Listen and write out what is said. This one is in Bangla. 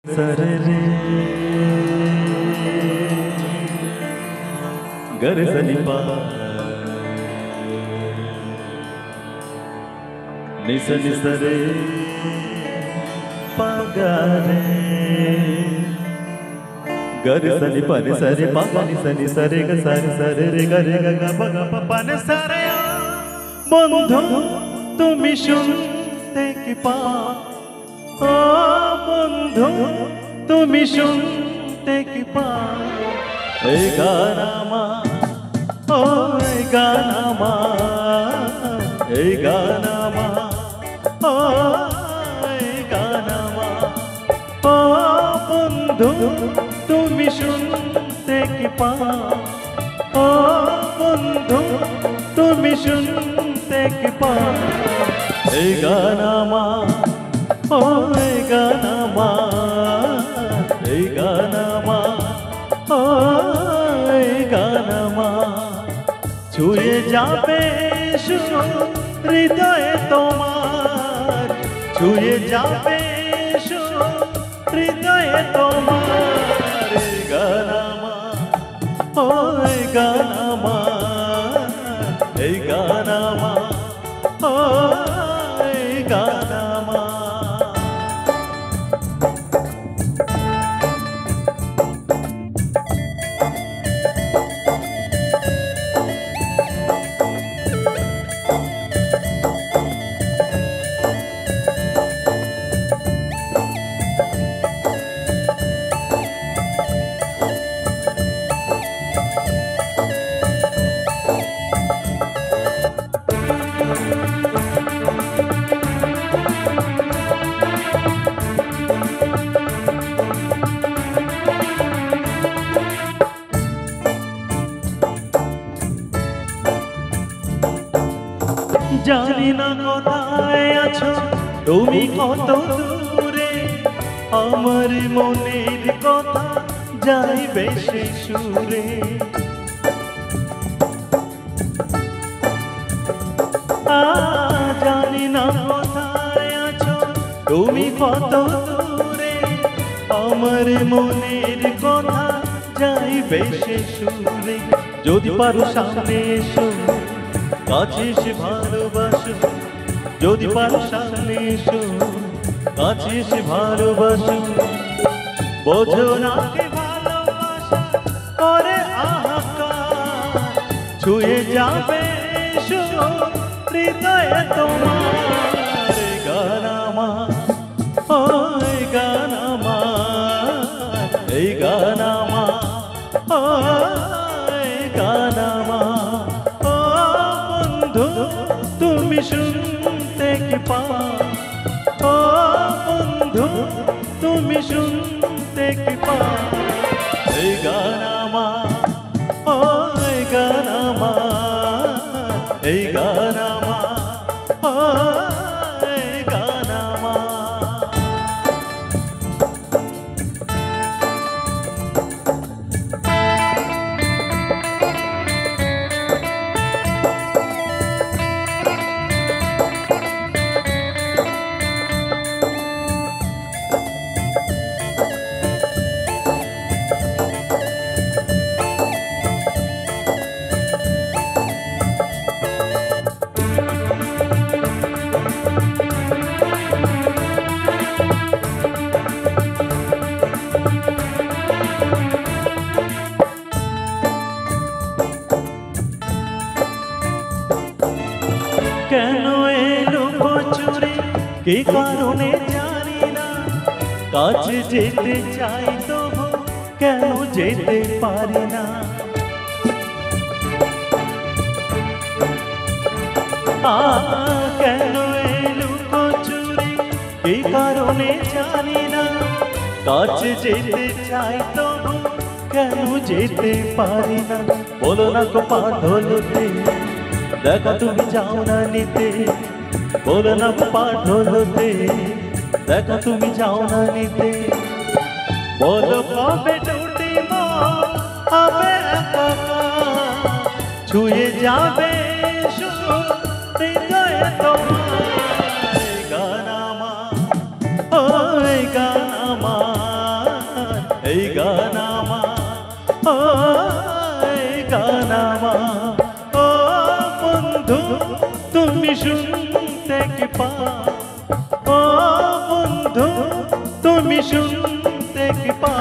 सरे रे गर सनि पा निस निस रे पा गा रे गर सनि पा नि सरे पा नि सनि सरे ग सरे रे ग रे ग ग प ग प प नि सरे बंधु तुमी शुनते कि पा ओ बंधु तुमी शुनते कि पा ए गाना मा ओ ए गाना मा ए गाना मा ओ ए गाना मा ओ बंधु तुमी शुनते कि पा ओ बंधु तुमी शुनते कि पा ए गाना मा ओ ए गाना मा ए गाना मा ओ ए गाना मा छुए जाबे हृदय तोमार छुए जाबे हृदय तोमार ए गाना मा ओ ए गाना मा ए गाना मा ओ ए गाना मा জানি না কোথায় আছো তুমি কত দূরে আমার মনের কথা যাইবে সে সুরে জানি না কোথায় আছো তুমি কত দূরে আমার মনের কথা যাইবে সে সুরে যদি পারো সামনে এসো কাছে এসে ভালোবাসো যদি পারো সামনে এসো কাছে এসে ভালোবাসো বোঝো না কে ভালোবাসা করে হাহাকার ছুঁয়ে যাবে হৃদয় তোমার এ গানা মা ও এ গানা মা এই গানা মা ও এই গানা মা তুমি শুনতে কি পা ও বন্ধু তুমি শুনতে কি পা এই গানা মা ও এই গানা মা এই গানা মা ও এই গানা মা কেন এলো চুরি কি কারণে জানি না কাছে যেতে চাই তবু কেন যেতে পারি না কেন এলো চুরি কি কারণে জানি না কাছে যেতে চাই তবু কেন যেতে পারি না বলো না গো পাগলতে দেখা তুমি যাও না নিতে বলো না পাঠলতে দেখা তুমি যাও না নিতে বলো কবে টুটি হবে ছুঁয়ে যাবে হৃদয় তোমার গানা মা ও গানা মা এই গান আমার, ও এই গান আমার। ও বন্ধু তুমি শুনতে কি পাও, ও বন্ধু তুমি শুনতে কি পাও।